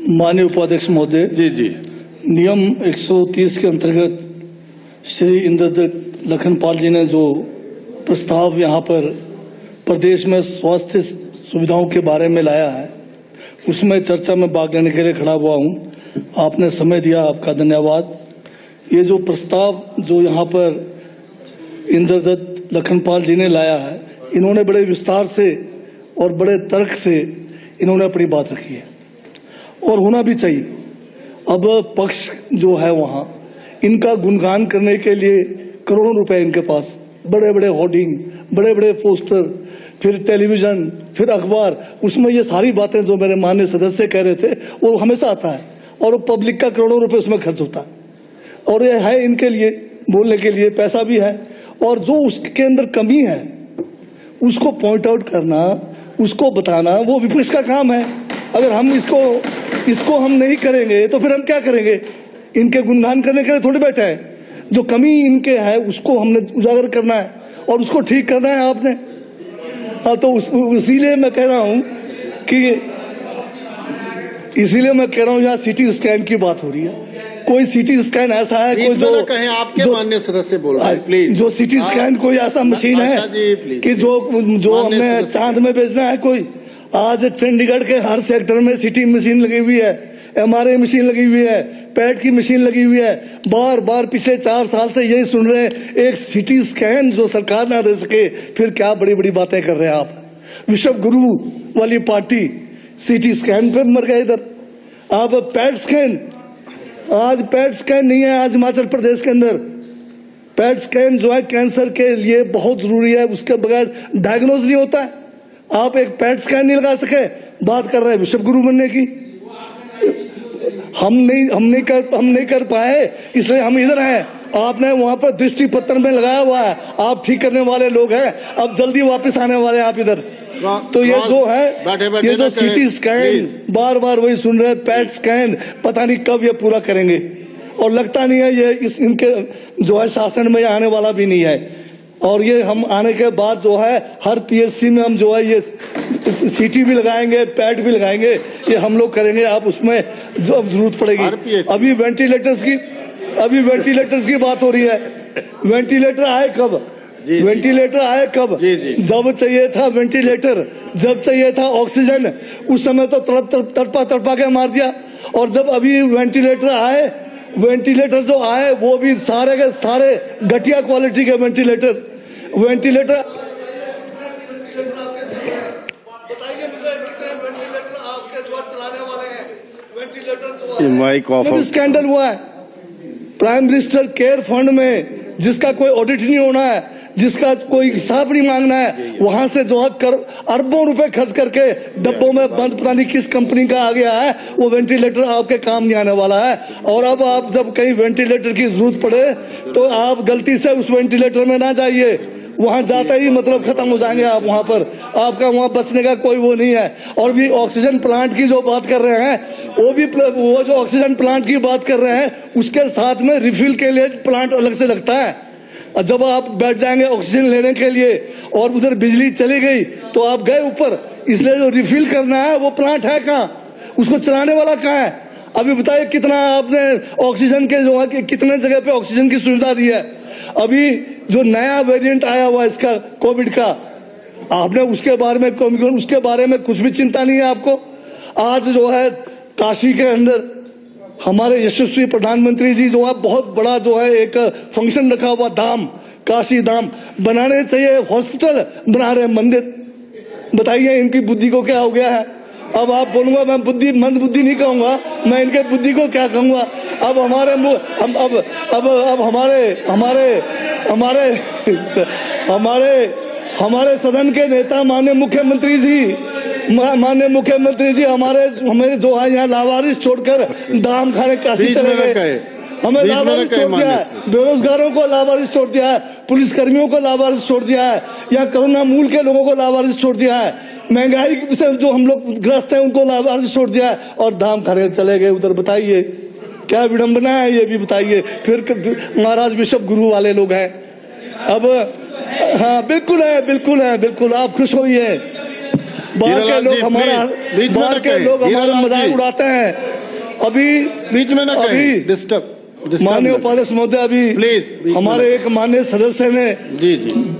माननीय उपाध्यक्ष महोदय जी जी नियम 130 के अंतर्गत श्री इंद्रदत्त लखनपाल जी ने जो प्रस्ताव यहाँ पर प्रदेश में स्वास्थ्य सुविधाओं के बारे में लाया है उसमें चर्चा में भाग लेने के लिए खड़ा हुआ हूँ। आपने समय दिया, आपका धन्यवाद। ये जो प्रस्ताव जो यहाँ पर इंद्रदत्त लखनपाल जी ने लाया है, इन्होंने बड़े विस्तार से और बड़े तर्क से इन्होंने अपनी बात रखी है और होना भी चाहिए। अब पक्ष जो है वहाँ इनका गुणगान करने के लिए करोड़ों रुपए इनके पास, बड़े बड़े होर्डिंग, बड़े बड़े पोस्टर, फिर टेलीविजन, फिर अखबार, उसमें ये सारी बातें जो मेरे माननीय सदस्य कह रहे थे वो हमेशा आता है और पब्लिक का करोड़ों रुपए उसमें खर्च होता है और ये है इनके लिए बोलने के लिए पैसा भी है। और जो उसके अंदर कमी है उसको पॉइंट आउट करना, उसको बताना वो विपक्ष का काम है। अगर हम इसको हम नहीं करेंगे तो फिर हम क्या करेंगे? इनके गुणगान करने के लिए थोड़ी बैठे हैं। जो कमी इनके है उसको हमने उजागर करना है और उसको ठीक करना है आपने। तो इसीलिए मैं कह रहा हूं यहाँ सीटी स्कैन की बात हो रही है। कोई सीटी स्कैन ऐसा है कोई जो कहें आपके माननीय सदस्य बोल रहे हैं, प्लीज। जो सीटी स्कैन कोई ऐसा मशीन है कि जो हमने चांद में भेजना है कोई। आज चंडीगढ़ के हर सेक्टर में सीटी मशीन लगी हुई है, एमआरआई मशीन लगी हुई है, पैट की मशीन लगी हुई है। बार बार पिछले 4 साल से यही सुन रहे हैं, एक सीटी स्कैन जो सरकार ना दे सके, फिर क्या बड़ी बड़ी बातें कर रहे हैं आप। विश्व गुरु वाली पार्टी सीटी स्कैन पे मर गए इधर। अब पैट स्कैन, आज पैट स्कैन नहीं है। आज हिमाचल प्रदेश के अंदर पैट स्कैन जो है कैंसर के लिए बहुत जरूरी है, उसके बगैर डायग्नोज नहीं होता है। आप एक पैट स्कैन नहीं लगा सके, बात कर रहे हैं विश्व गुरु बनने की। हम नहीं कर पाए, इसलिए हम इधर हैं। आपने वहां पर दृष्टि पत्र में लगाया हुआ है, आप ठीक करने वाले लोग हैं, अब जल्दी वापस आने वाले हैं आप इधर। तो ये जो है ये जो सीटी स्कैन बार बार वही सुन रहे हैं, पैट स्कैन, पता नहीं कब ये पूरा करेंगे और लगता नहीं है ये इनके जो है शासन में आने वाला भी नहीं है। और ये हम आने के बाद जो है हर पीएचसी में हम जो है ये सीटी भी लगाएंगे, पैड भी लगाएंगे, ये हम लोग करेंगे। आप उसमें जो जरूरत पड़ेगी। अभी वेंटिलेटर्स की बात हो रही है। वेंटिलेटर आए कब? वेंटिलेटर आए कब? जब चाहिए था वेंटिलेटर, जब चाहिए था ऑक्सीजन, उस समय तो तड़पा के मार दिया। और जब अभी वेंटिलेटर जो आए वो भी सारे के सारे घटिया क्वालिटी के वेंटिलेटर। बताइए मुझे कितने वेंटिलेटर आपके जो चलाने वाले हैं? वेंटिलेटर माइक ऑफ स्कैंडल हुआ है प्राइम मिनिस्टर केयर फंड में, जिसका कोई ऑडिट नहीं होना है, जिसका कोई हिसाब नहीं मांगना है, वहां से जो अरबों रुपए खर्च करके डब्बों में बंद पता नहीं किस कंपनी का आ गया है, वो वेंटिलेटर आपके काम नहीं आने वाला है। और अब आप जब कहीं वेंटिलेटर की जरूरत पड़े तो आप गलती से उस वेंटिलेटर में ना जाइए, वहां जाते ही मतलब खत्म हो जाएंगे आप। वहां पर आपका वहां बचने का कोई वो नहीं है। और भी ऑक्सीजन प्लांट की जो बात कर रहे हैं, वो जो ऑक्सीजन प्लांट की बात कर रहे हैं उसके साथ में रिफिल के लिए प्लांट अलग से लगता है। जब आप बैठ जाएंगे ऑक्सीजन लेने के लिए और उधर बिजली चली गई तो आप गए ऊपर, इसलिए जो रिफिल करना है वो प्लांट है कहाँ, उसको चलाने वाला कहाँ है? अभी बताइए कितना आपने ऑक्सीजन के जो है कितने जगह पे ऑक्सीजन की सुविधा दी है। अभी जो नया वेरिएंट आया हुआ है इसका कोविड का, आपने उसके बारे में कुछ भी चिंता नहीं है आपको। आज जो है काशी के अंदर हमारे यशस्वी प्रधानमंत्री जी जो है बहुत बड़ा जो है एक फंक्शन रखा हुआ, धाम, काशी धाम बनाने चाहिए, हॉस्पिटल बना रहे, मंदिर। बताइए इनकी बुद्धि को क्या हो गया है? अब आप बोलूंगा मैं मंद बुद्धि नहीं कहूंगा, मैं इनके बुद्धि को क्या कहूंगा? अब हमारे सदन के नेता माननीय मुख्यमंत्री जी हमें जो है यहाँ लावारिस छोड़कर दाम खाने काशी चले गए। हमें लावारिस छोड़ दिया है, बेरोजगारों को लावारिस छोड़ दिया है, पुलिस कर्मियों को लावारिस छोड़ दिया है, या कोरोना मूल के लोगों को लावारिस छोड़ दिया है, महंगाई से जो हम लोग ग्रस्त हैं उनको लावारिस छोड़ दिया है और दाम खाने चले गए उधर। बताइए क्या विडंबना है ये भी बताइए। फिर महाराज विश्व गुरु वाले लोग हैं। अब हाँ बिल्कुल है, आप खुश होइए। बाहर के लोग हमारा मजाक उड़ाते हैं। अभी बीच में ना अभी डिस्टर्ब माननीय उपाध्यक्ष महोदय, अभी प्लीज हमारे एक माननीय सदस्य ने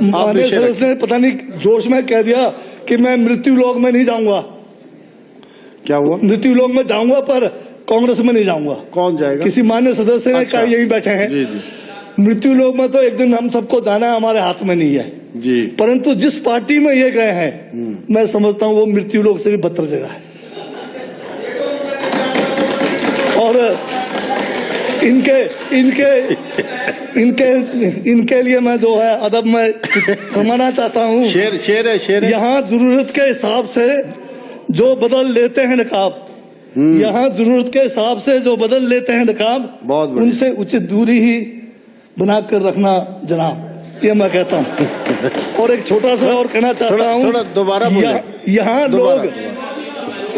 माननीय सदस्य ने पता नहीं जोश में कह दिया कि मैं मृत्यु लोक में नहीं जाऊंगा। क्या हुआ? मृत्यु लोक में जाऊंगा पर कांग्रेस में नहीं जाऊंगा। कौन जाएगा? किसी माननीय सदस्य ने कहा, यही बैठे हैं। जी जी। मृत्यु लोक में तो एक दिन हम सबको जाना है, हमारे हाथ में नहीं है जी। परंतु जिस पार्टी में ये गए हैं मैं समझता हूं वो मृत्यु लोक से भी बदतर जगह है। और इनके लिए मैं जो है अदब में कमाना चाहता हूं। शेर यहाँ जरूरत के हिसाब से जो बदल लेते हैं नकाब, यहाँ जरूरत के हिसाब से जो बदल लेते हैं नकाब, उनसे उचित दूरी ही बनाकर रखना जनाब, ये मैं कहता हूँ। और एक छोटा सा और कहना चाहता हूँ, थोड़ा दोबारा यहाँ लोग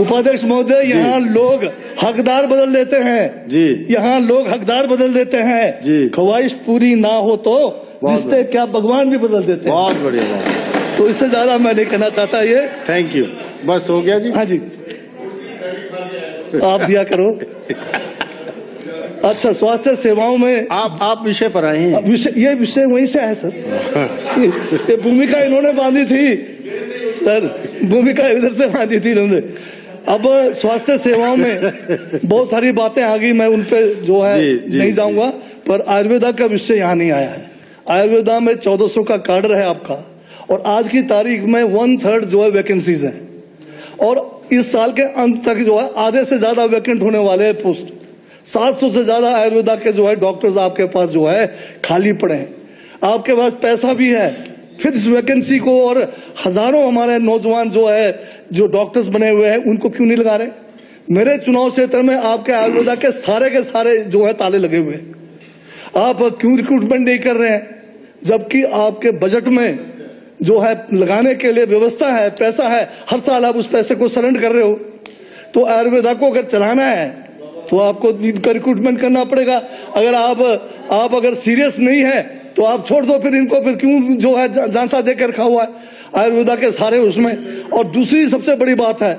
उपाध्यक्ष महोदय, यहाँ लोग हकदार बदल देते हैं जी। यहाँ लोग हकदार बदल देते हैं जी। ख्वाहिश पूरी ना हो तो रिश्ते क्या भगवान भी बदल देते हैं। बहुत बढ़िया बात। तो इससे ज्यादा मैं नहीं कहना चाहता। ये थैंक यू, बस हो गया जी। हाँ जी, आप दिया करो। अच्छा, स्वास्थ्य सेवाओं में आप विषय पर आए हैं। ये विषय वहीं से है सर। ये भूमिका इन्होंने बांधी थी सर, भूमिका इधर से बांधी थी इन्होंने। अब स्वास्थ्य सेवाओं में बहुत सारी बातें आ गई, मैं उन पे जो है नहीं जाऊंगा, पर आयुर्वेदा का विषय यहाँ नहीं आया है। आयुर्वेदा में 1400 का कार्डर है आपका, और आज की तारीख में 1/3 जो है वैकेंसीज है, और इस साल के अंत तक जो है आधे से ज्यादा वैकेंट होने वाले हैं पोस्ट। 700 से ज्यादा आयुर्वेदा के जो है डॉक्टर्स आपके पास जो है खाली पड़े हैं। आपके पास पैसा भी है, फिर इस वैकेंसी को और हजारों हमारे नौजवान जो है जो डॉक्टर्स बने हुए हैं उनको क्यों नहीं लगा रहे? मेरे चुनाव क्षेत्र में आपके आयुर्वेदा के सारे जो है ताले लगे हुए हैं। आप क्यों रिक्रूटमेंट नहीं कर रहे हैं, जबकि आपके बजट में जो है लगाने के लिए व्यवस्था है, पैसा है, हर साल आप उस पैसे को सरेंडर कर रहे हो। तो आयुर्वेदा को अगर चलाना है तो आपको इनका रिक्रूटमेंट करना पड़ेगा। अगर आप अगर सीरियस नहीं है तो आप छोड़ दो, फिर इनको फिर क्यों जो है झांसा देकर रखा हुआ है आयुर्वेदा के सारे उसमें। और दूसरी सबसे बड़ी बात है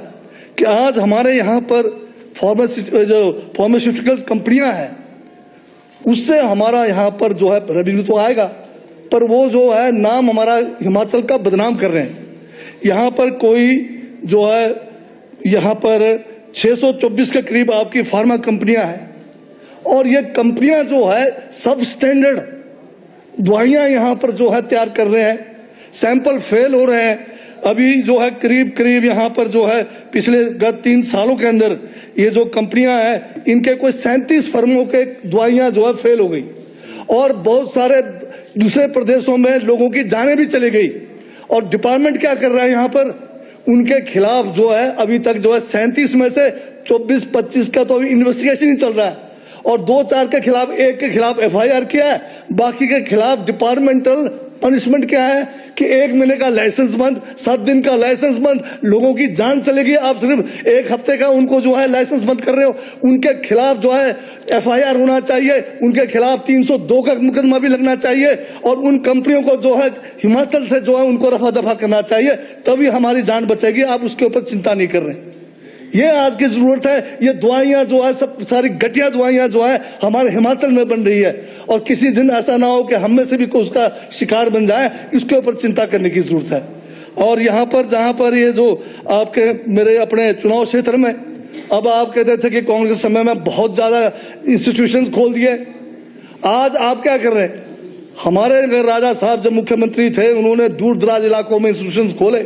कि आज हमारे यहाँ पर फार्मास्यूटिकल्स कंपनियां हैं, उससे हमारा यहाँ पर जो है रेवेन्यू तो आएगा, पर वो जो है नाम हमारा हिमाचल का बदनाम कर रहे हैं। यहाँ पर कोई जो है यहाँ पर 624 के करीब आपकी फार्मा कंपनियां हैं, और ये कंपनियां जो है सब स्टैंडर्ड दवाइयां यहाँ पर जो है तैयार कर रहे हैं। सैंपल फेल हो रहे हैं। अभी जो है करीब यहाँ पर जो है पिछले गत 3 सालों के अंदर ये जो कंपनियां हैं इनके कोई 37 फर्मों के दवाइयां जो है फेल हो गई, और बहुत सारे दूसरे प्रदेशों में लोगों की जानें भी चली गई। और डिपार्टमेंट क्या कर रहा है यहाँ पर, उनके खिलाफ जो है अभी तक जो है 37 में से 24-25 का तो अभी इन्वेस्टिगेशन ही चल रहा है, और 2-4 के खिलाफ, एक के खिलाफ FIR किया है, बाकी के खिलाफ डिपार्टमेंटल पनिशमेंट क्या है कि 1 महीने का लाइसेंस बंद, 7 दिन का लाइसेंस बंद, लोगों की जान चलेगी। आप सिर्फ 1 हफ्ते का उनको जो है लाइसेंस बंद कर रहे हो। उनके खिलाफ जो है FIR होना चाहिए, उनके खिलाफ 302 का मुकदमा भी लगना चाहिए, और उन कंपनियों को जो है हिमाचल से जो है उनको रफा दफा करना चाहिए, तभी हमारी जान बचेगी। आप उसके ऊपर चिंता नहीं कर रहे। ये आज की जरूरत है। ये दवाइयां जो है सब सारी घटिया दवाइयां जो है हमारे हिमाचल में बन रही है, और किसी दिन ऐसा ना हो कि हम में से भी कोई उसका शिकार बन जाए, इसके ऊपर चिंता करने की जरूरत है। और यहाँ पर जहां पर ये जो आपके मेरे अपने चुनाव क्षेत्र में, अब आप कहते थे कि कांग्रेस समय में बहुत ज्यादा इंस्टीट्यूशंस खोल दिए, आज आप क्या कर रहे हैं? हमारे राजा साहब जब मुख्यमंत्री थे उन्होंने दूर दराज इलाकों में इंस्टीट्यूशंस खोले,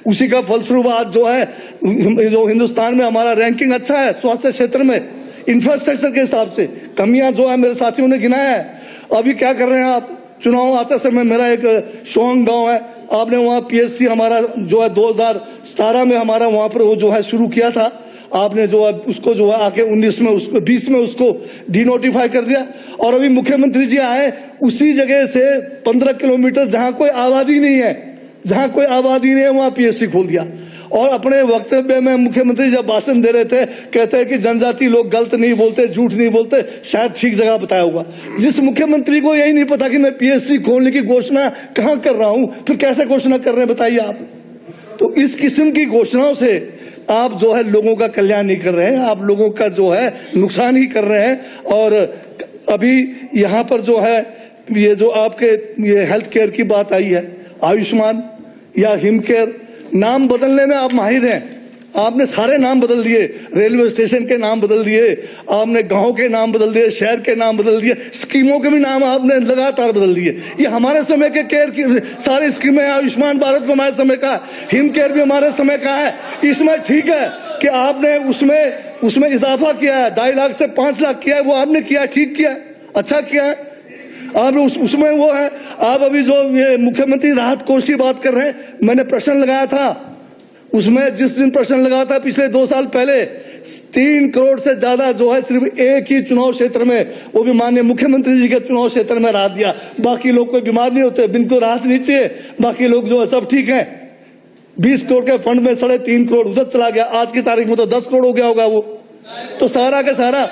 उसी का फलस्वरूप आज जो है जो हिंदुस्तान में हमारा रैंकिंग अच्छा है स्वास्थ्य क्षेत्र में। इंफ्रास्ट्रक्चर के हिसाब से कमियां जो है मेरे साथियों ने गिनाया है। अभी क्या कर रहे हैं आप, चुनाव आते समय मेरा एक शोंग गांव है, आपने वहाँ PSC हमारा जो है 2017 में हमारा वहाँ पर वो जो है शुरू किया था, आपने जो है उसको जो है आके 19 में उसको 20 में उसको डिनोटिफाई कर दिया। और अभी मुख्यमंत्री जी आए, उसी जगह से 15 किलोमीटर जहाँ कोई आबादी नहीं है, जहां कोई आबादी नहीं है, वहां PSC खोल दिया। और अपने वक्तव्य में मुख्यमंत्री जब भाषण दे रहे थे कहते हैं कि जनजाति लोग गलत नहीं बोलते, झूठ नहीं बोलते, शायद ठीक जगह बताया होगा। जिस मुख्यमंत्री को यही नहीं पता कि मैं PSC खोलने की घोषणा कहां कर रहा हूं, फिर कैसे घोषणा कर रहे हैं बताइए आप? तो इस किस्म की घोषणाओं से आप जो है लोगों का कल्याण नहीं कर रहे हैं, आप लोगों का जो है नुकसान ही कर रहे हैं। और अभी यहाँ पर जो है ये जो आपके ये हेल्थ केयर की बात आई है, आयुष्मान या हिम केयर, नाम बदलने में आप माहिर हैं। आपने सारे नाम बदल दिए, रेलवे स्टेशन के नाम बदल दिए, आपने गांव के नाम बदल दिए, शहर के नाम बदल दिए, स्कीमों के भी नाम आपने लगातार बदल दिए। ये हमारे समय के केयर की सारी स्कीमें, आयुष्मान भारत भी हमारे समय का है, हिम केयर भी हमारे समय का है। इसमें ठीक है कि आपने उसमें इजाफा किया है, 2.5 लाख से 5 लाख किया है, वो आपने किया, ठीक किया है, अच्छा किया है। आपने उसमें वो है। आप अभी जो ये मुख्यमंत्री राहत कोष की बात कर रहे हैं, मैंने प्रश्न लगाया था, उसमें जिस दिन प्रश्न लगा था पिछले 2 साल पहले 3 करोड़ से ज्यादा जो है सिर्फ एक ही चुनाव क्षेत्र में, वो भी माननीय मुख्यमंत्री जी के चुनाव क्षेत्र में राहत दिया। बाकी लोग कोई बीमार नहीं होते, जिनको राहत नहीं चाहिए, बाकी लोग जो है सब ठीक है। 20 करोड़ के फंड में 3.5 करोड़ उधर चला गया, आज की तारीख में तो 10 करोड़ हो गया होगा वो। तो सारा का सारा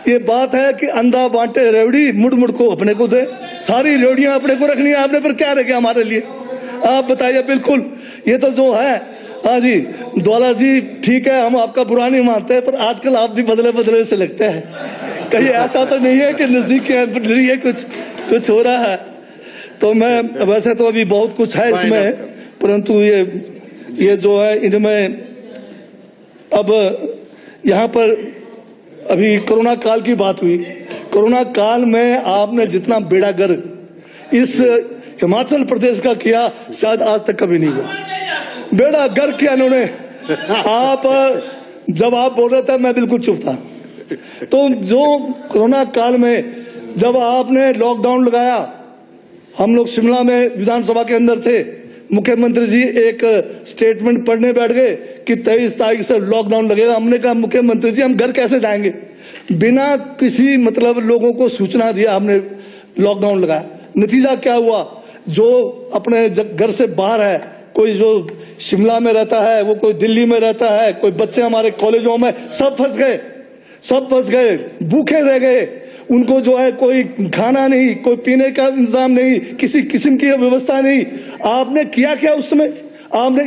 ये बात है कि अंधा बांटे रेवड़ी, मुड़ मुड़ को अपने को दे। सारी रेवड़ियां अपने को रखनी है, आपने फिर क्या रखे हमारे लिए, आप बताइए। बिल्कुल ये तो जो है, हाँ जी द्वाला जी ठीक है, हम आपका बुरा नहीं मानते, पर आजकल आप भी बदले बदले से लगते हैं। कहीं ऐसा तो नहीं है कि नजदीक है कुछ हो रहा है। तो मैं वैसे तो अभी बहुत कुछ है इसमें, परंतु ये जो है इनमें अब यहाँ पर अभी कोरोना काल की बात हुई। कोरोना काल में आपने जितना बेड़ागर्क इस हिमाचल प्रदेश का किया, शायद आज तक कभी नहीं हुआ। बेड़ा गर्क किया इन्होंने। आप जब आप बोल रहे थे मैं बिल्कुल चुप था। तो जो कोरोना काल में जब आपने लॉकडाउन लगाया, हम लोग शिमला में विधानसभा के अंदर थे, मुख्यमंत्री जी एक स्टेटमेंट पढ़ने बैठ गए कि 23 तारीख से लॉकडाउन लगेगा। हमने कहा मुख्यमंत्री जी हम घर कैसे जाएंगे, बिना किसी मतलब लोगों को सूचना दिया हमने लॉकडाउन लगाया। नतीजा क्या हुआ, जो अपने घर से बाहर है, कोई जो शिमला में रहता है, वो कोई दिल्ली में रहता है, कोई बच्चे हमारे कॉलेजों में, सब फंस गए, भूखे रह गए। उनको जो है कोई खाना नहीं, कोई पीने का इंतजाम नहीं, किसी किस्म की व्यवस्था नहीं। आपने किया क्या उस समय, आपने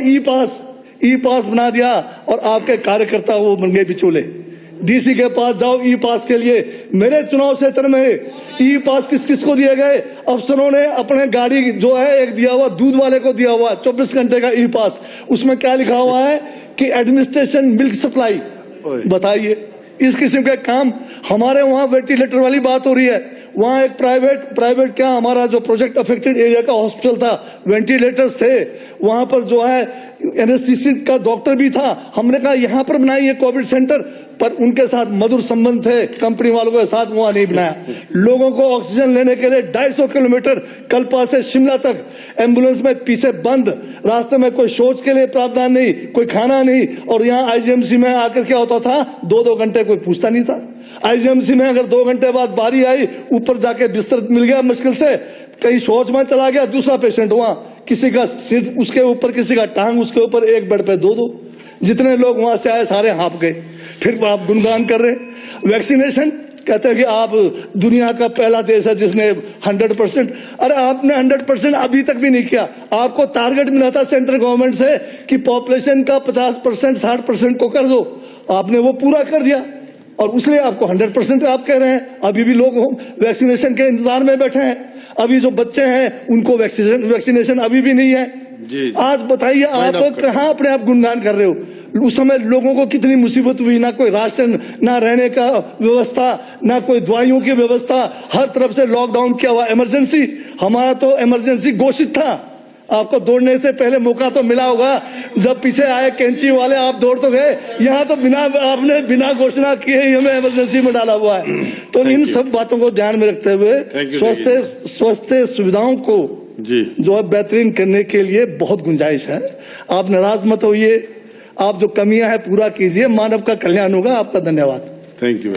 ई पास बना दिया और आपके कार्यकर्ता वो बन गए बिचौले। डीसी के पास जाओ ई पास के लिए। मेरे चुनाव क्षेत्र में ई पास किस किस को दिए गए, अफसरों ने अपने गाड़ी जो है एक दिया हुआ, दूध वाले को दिया हुआ 24 घंटे का ई पास। उसमें क्या लिखा हुआ है कि एडमिनिस्ट्रेशन मिल्क सप्लाई। बताइए इस किस्म के काम। हमारे वहां वेंटिलेटर वाली बात हो रही है, वहां एक प्राइवेट क्या, हमारा जो प्रोजेक्ट अफेक्टेड एरिया का हॉस्पिटल था, वेंटिलेटर्स थे, वहां पर जो है एनएससीसी का डॉक्टर भी था। हमने कहा यहां पर बनाइए कोविड सेंटर, पर उनके साथ मधुर संबंध थे कंपनी वालों के साथ, वहां नहीं बनाया। लोगों को ऑक्सीजन लेने के लिए 250 किलोमीटर कल्पा से शिमला तक एम्बुलेंस में पीछे बंद, रास्ते में कोई शौच के लिए प्रावधान नहीं, कोई खाना नहीं। और यहाँ आईजीएमसी में आकर क्या होता था, 2-2 घंटे कोई पूछता नहीं था। आईजीएमसी में अगर 2 घंटे बाद बारी आई, ऊपर जाके बिस्तर मिल गया मुश्किल से, कहीं शौच में चला गया, दूसरा पेशेंट वहां, किसी का सिर उसके ऊपर, किसी का टांग उसके ऊपर, एक बेड पे 2-2। जितने लोग वहां से आए सारे हाँप गए। फिर आप गुणगान कर रहे। वैक्सीनेशन कहते हैं कि आप दुनिया का पहला देश है जिसने 100%। अरे आपने 100% अभी तक भी नहीं किया। आपको टारगेट मिला था सेंट्रल गवर्नमेंट से कि पॉपुलेशन का 50%, 60% को कर दो, आपने वो पूरा कर दिया और उसने आपको 100% आप कह रहे हैं। अभी भी लोग वैक्सीनेशन के इंतजार में बैठे हैं। अभी जो बच्चे हैं उनको वैक्सीनेशन अभी भी नहीं है। आज बताइए आप कहाँ अपने आप गुणगान कर रहे हो। उस समय लोगों को कितनी मुसीबत हुई, ना कोई राशन, ना रहने का व्यवस्था, ना कोई दवाइयों की व्यवस्था, हर तरफ से लॉकडाउन किया हुआ। इमरजेंसी, हमारा तो इमरजेंसी घोषित था। आपको दौड़ने से पहले मौका तो मिला होगा, जब पीछे आए कैंची वाले आप दौड़ तो गए। यहाँ तो आपने बिना घोषणा किए ही हमें इमरजेंसी में डाला हुआ है। तो इन सब बातों को ध्यान में रखते हुए स्वास्थ्य सुविधाओं को जो है बेहतरीन करने के लिए बहुत गुंजाइश है। आप नाराज मत होइए, आप जो कमियां हैं पूरा कीजिए, मानव का कल्याण होगा। आपका धन्यवाद। Thank you.